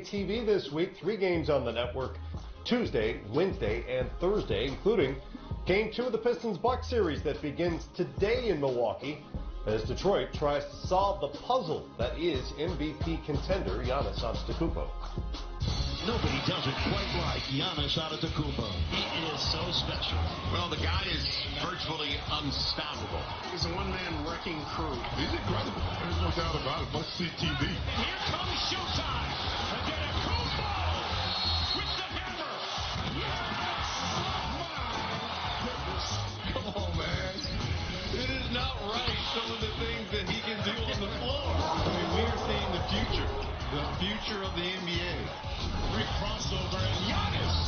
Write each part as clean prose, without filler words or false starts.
TV this week. 3 games on the network, Tuesday, Wednesday, and Thursday, including Game 2 of the Pistons-Bucks series that begins today in Milwaukee as Detroit tries to solve the puzzle that is MVP contender Giannis Antetokounmpo. Nobody does it quite like Giannis Antetokounmpo. He is so special. Well, the guy is virtually unstoppable. He's a one-man wrecking crew. He's incredible. There's no doubt about it. Must-see TV. Here comes showtime. Antetokounmpo with the hammer. Yes! My goodness. Come on, man. It is not right, some of the things that he can do on the floor. I mean, we are seeing the future of the NBA. Great crossover, and Giannis.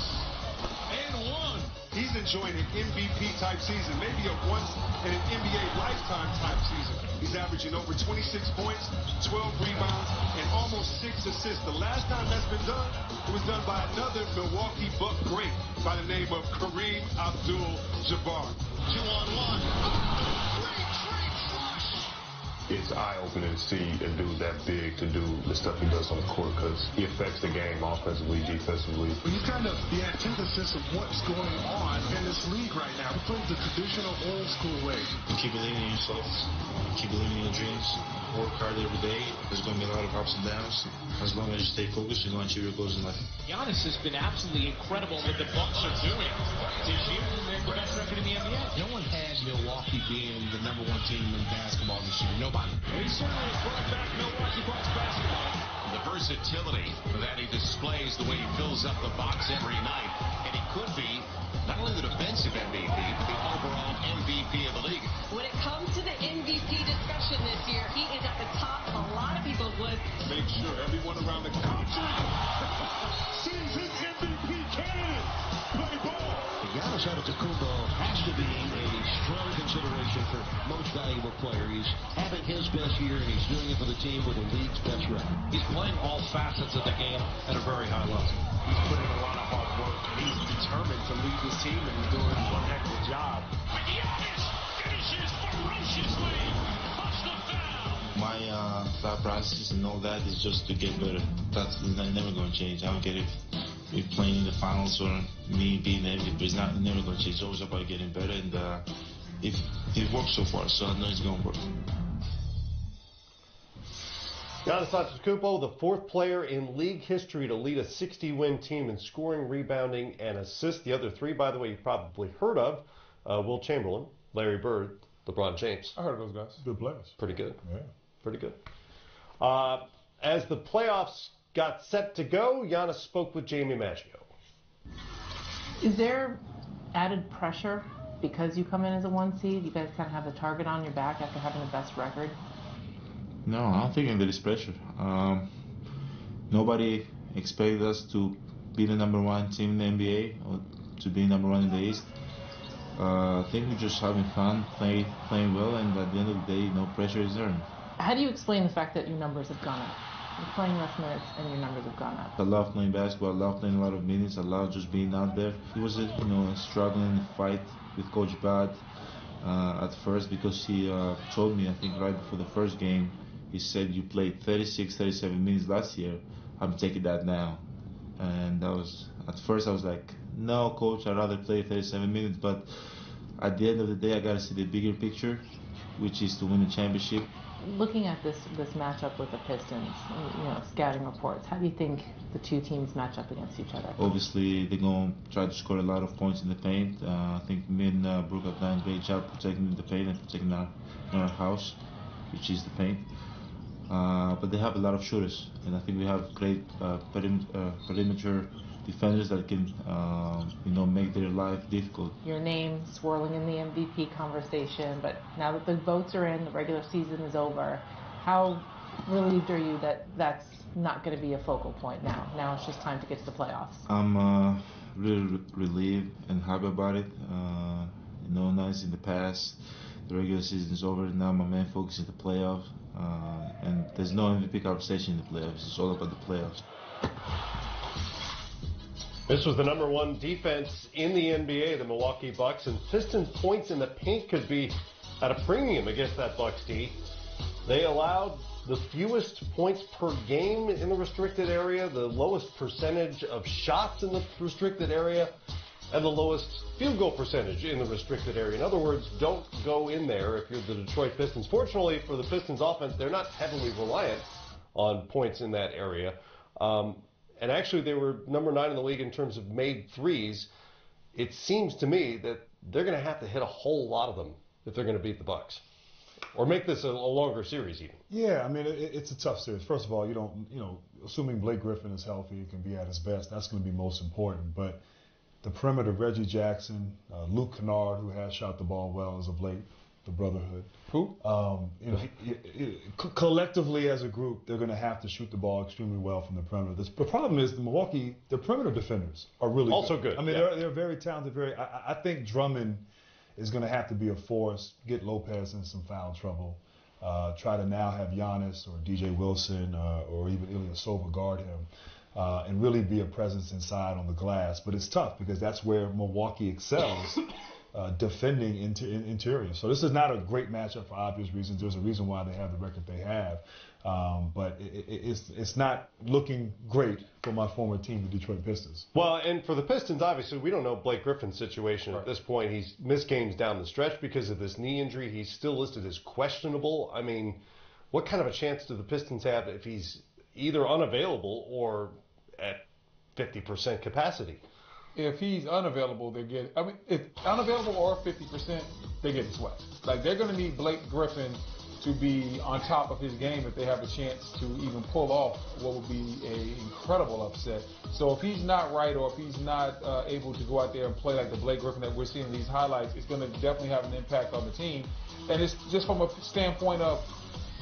And one. He's enjoying an MVP-type season, maybe a once-in-an-NBA lifetime-type season. He's averaging over 26 points, 12 rebounds, and almost 6 assists. The last time that's been done, it was done by another Milwaukee Buck great by the name of Kareem Abdul-Jabbar. 2-on-1. It's eye-opening to see a dude that big to do the stuff he does on the court because he affects the game offensively, defensively. Well, he's kind of the antithesis of what's going on in this league right now. He plays the traditional old-school way. Keep believing in yourself. Keep believing in your dreams. Work hard every day. There's going to be a lot of ups and downs. As long as you stay focused, you're going to achieve your goals in life. Giannis has been absolutely incredible what the Bucks are doing this year. They're the best record in the NBA. No one had Milwaukee being the #1 team in basketball this year. Nobody. He certainly has brought back Milwaukee Bucks basketball. The versatility that he displays, the way he fills up the box every night, and he could be not only the defensive MVP, but the overall MVP of the league. When it comes to the MVP discussion this year, he is at the top of a lot of people's lists. Make sure everyone around the country sees his MVP candidate play ball. Giannis Antetokounmpo has to be a strong consideration for most valuable player. He's having his best year, and he's doing it for the team with the league's best record. He's playing all facets of the game at a very high level. He's putting in a lot of hard work, and he's determined to lead this team, and he's doing one heck of a job. Giannis finishes ferociously. Touch the foul. My thought process and all that is just to get better. That's never going to change. I don't care if we're playing in the finals or me being MVP. It's never going to change. It's always about getting better, and it works so far, so I know it's going to work. Giannis Antetokounmpo, the 4th player in league history to lead a 60-win team in scoring, rebounding, and assists. The other 3, by the way, you've probably heard of. Will Chamberlain, Larry Bird, LeBron James. I heard of those guys. Good players. Pretty good. Yeah. Pretty good. As the playoffs got set to go, Giannis spoke with Jamie Maggio. Is there added pressure because you come in as a 1 seed? You guys kind of have the target on your back after having the best record? No, I don't think there is pressure. Nobody expected us to be the #1 team in the NBA or to be #1 in the East. I think we're just having fun, playing well, and at the end of the day, no pressure is there. How do you explain the fact that your numbers have gone up? You're playing less minutes and your numbers have gone up. I love playing basketball. I love playing a lot of minutes. I love just being out there. It was a struggling fight with Coach Bad at first because he told me, I think right before the first game, he said you played 36, 37 minutes last year. I'm taking that now. And at first I was like, no, coach, I'd rather play 37 minutes. But at the end of the day, I got to see the bigger picture, which is to win the championship. Looking at this matchup with the Pistons, scouting reports, how do you think the 2 teams match up against each other? Obviously, they're going to try to score a lot of points in the paint. I think me and Brooke have done a great job protecting the paint and protecting our house, which is the paint. But they have a lot of shooters, and I think we have great perimeter defenders that can, make their life difficult. Your name swirling in the MVP conversation, but now that the votes are in, the regular season is over, how relieved are you that that's not going to be a focal point now? Now it's just time to get to the playoffs. I'm really relieved and happy about it. Nice in the past. The regular season is over. Now my main focus is the playoffs. And there's no MVP conversation in the playoffs. It's all about the playoffs. This was the #1 defense in the NBA, the Milwaukee Bucks, and Pistons points in the paint could be at a premium against that Bucks D. They allowed the fewest points per game in the restricted area, the lowest percentage of shots in the restricted area, and the lowest field goal percentage in the restricted area. In other words, don't go in there if you're the Detroit Pistons. Fortunately for the Pistons offense, they're not heavily reliant on points in that area. And actually, they were number 9 in the league in terms of made threes. It seems to me that they're going to have to hit a whole lot of them if they're going to beat the Bucks. Or make this a longer series even. Yeah, I mean, it's a tough series. First of all, assuming Blake Griffin is healthy and can be at his best, that's going to be most important. But the perimeter, Reggie Jackson, Luke Kennard, who has shot the ball well as of late, the Brotherhood. Who? Collectively as a group, they're going to have to shoot the ball extremely well from the perimeter. The problem is the perimeter defenders are really also good. I mean, they're very talented. I think Drummond is going to have to be a force, get Lopez in some foul trouble, try to now have Giannis or DJ Wilson or even Ilyasova guard him. And really be a presence inside on the glass. But it's tough because that's where Milwaukee excels, defending interior. So this is not a great matchup for obvious reasons. There's a reason why they have the record they have. But it's not looking great for my former team, the Detroit Pistons. Well, and for the Pistons, obviously, we don't know Blake Griffin's situation at this point. He's missed games down the stretch because of this knee injury. He's still listed as questionable. I mean, what kind of a chance do the Pistons have if he's either unavailable or at 50% capacity? If he's unavailable, if unavailable or 50%, they get swept. Like, they're going to need Blake Griffin to be on top of his game if they have a chance to even pull off what would be an incredible upset. So if he's not right, or if he's not able to go out there and play like the Blake Griffin that we're seeing in these highlights, it's going to definitely have an impact on the team. And it's just from a standpoint of,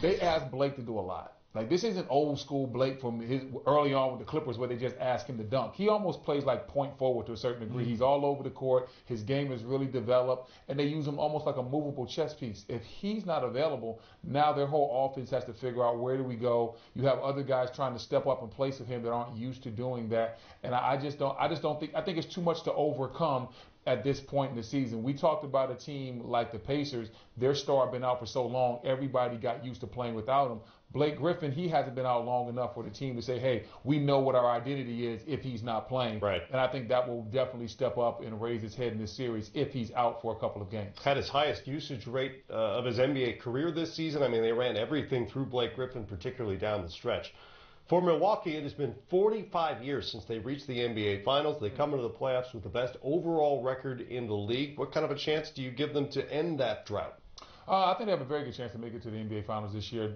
they asked Blake to do a lot. Like, this isn't old school Blake from his early on with the Clippers where they just ask him to dunk. He almost plays like point forward to a certain degree. He's all over the court. His game is really developed, and they use him almost like a movable chess piece. If he's not available, now their whole offense has to figure out, where do we go? You have other guys trying to step up in place of him that aren't used to doing that. And I think it's too much to overcome at this point in the season. We talked about a team like the Pacers. Their star had been out for so long, everybody got used to playing without him. Blake Griffin, he hasn't been out long enough for the team to say, hey, we know what our identity is if he's not playing. Right. And I think that will definitely step up and raise his head in this series if he's out for a couple of games. Had his highest usage rate of his NBA career this season. I mean, they ran everything through Blake Griffin, particularly down the stretch. For Milwaukee, it has been 45 years since they reached the NBA Finals. They come into the playoffs with the best overall record in the league. What kind of a chance do you give them to end that drought? I think they have a very good chance to make it to the NBA Finals this year.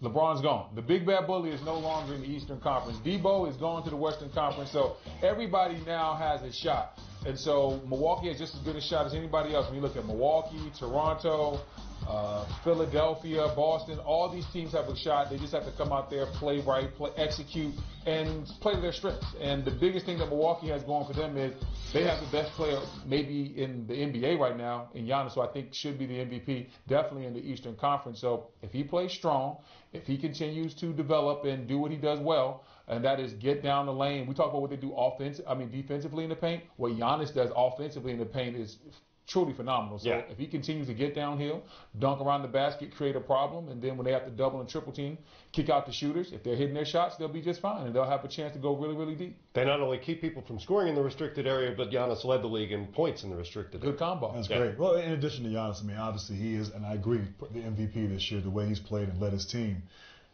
LeBron's gone. The big bad bully is no longer in the Eastern Conference. Debo is going to the Western Conference, so everybody now has a shot. And so Milwaukee has just as good a shot as anybody else. When you look at Milwaukee, Toronto, Philadelphia, Boston, all these teams have a shot. They just have to come out there, play right, execute, and play to their strengths. And the biggest thing that Milwaukee has going for them is they have the best player maybe in the NBA right now in Giannis, who I think should be the MVP, definitely in the Eastern Conference. So if he plays strong, if he continues to develop and do what he does well, and that is get down the lane. We talk about what they do defensively in the paint. What Giannis does offensively in the paint is truly phenomenal. So if he continues to get downhill, dunk around the basket, create a problem, and then when they have to double and triple team, kick out the shooters, if they're hitting their shots, they'll be just fine, and they'll have a chance to go really, really deep. They not only keep people from scoring in the restricted area, but Giannis led the league in points in the restricted area. Good combo. That's great. Well, in addition to Giannis, I mean, obviously he is, and I agree, the MVP this year, the way he's played and led his team,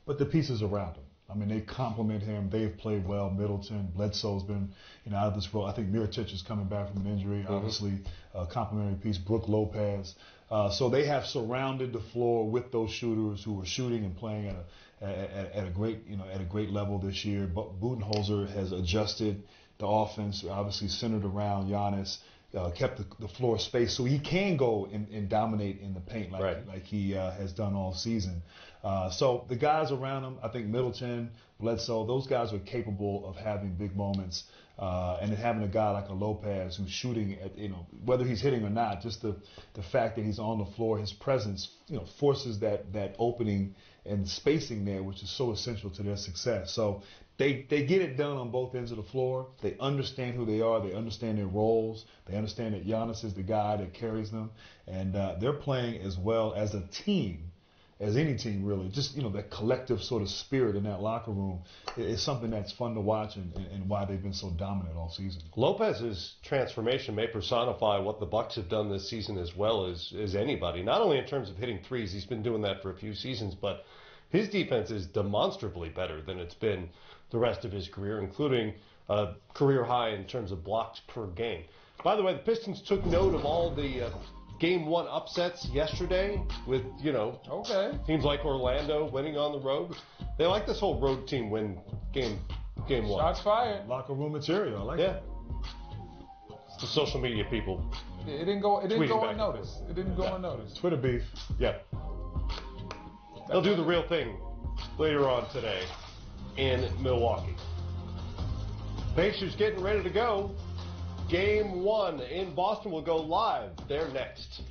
but the pieces around him. I mean, they complement him. They've played well. Middleton, Bledsoe's been, out of this role. I think Mirotic is coming back from an injury. Obviously, a complimentary piece. Brook Lopez. So they have surrounded the floor with those shooters who are shooting and playing at a great level this year. But Budenholzer has adjusted the offense, obviously centered around Giannis. Kept the floor space so he can go and dominate in the paint like he has done all season. So the guys around him, I think Middleton, Bledsoe, those guys are capable of having big moments. And then having a guy like a Lopez who's shooting at, whether he's hitting or not, just the fact that he's on the floor, his presence, forces that opening and spacing there, which is so essential to their success. So they get it done on both ends of the floor. They understand who they are. They understand their roles. They understand that Giannis is the guy that carries them. And they're playing as well as a team as any team, really. Just, that collective sort of spirit in that locker room is something that's fun to watch and why they've been so dominant all season. Lopez's transformation may personify what the Bucks have done this season as well as anybody. Not only in terms of hitting threes, he's been doing that for a few seasons, but his defense is demonstrably better than it's been the rest of his career, including a career high in terms of blocks per game. By the way, the Pistons took note of all the Game 1 upsets yesterday with, teams like Orlando winning on the road. They like this whole road team win game 1. Shots fired. Locker room material. I like that. The social media people. It didn't go unnoticed. It didn't go unnoticed. Twitter beef. Yeah. They'll do the real thing later on today in Milwaukee. Pacers getting ready to go. Game 1 in Boston will go live. They're next.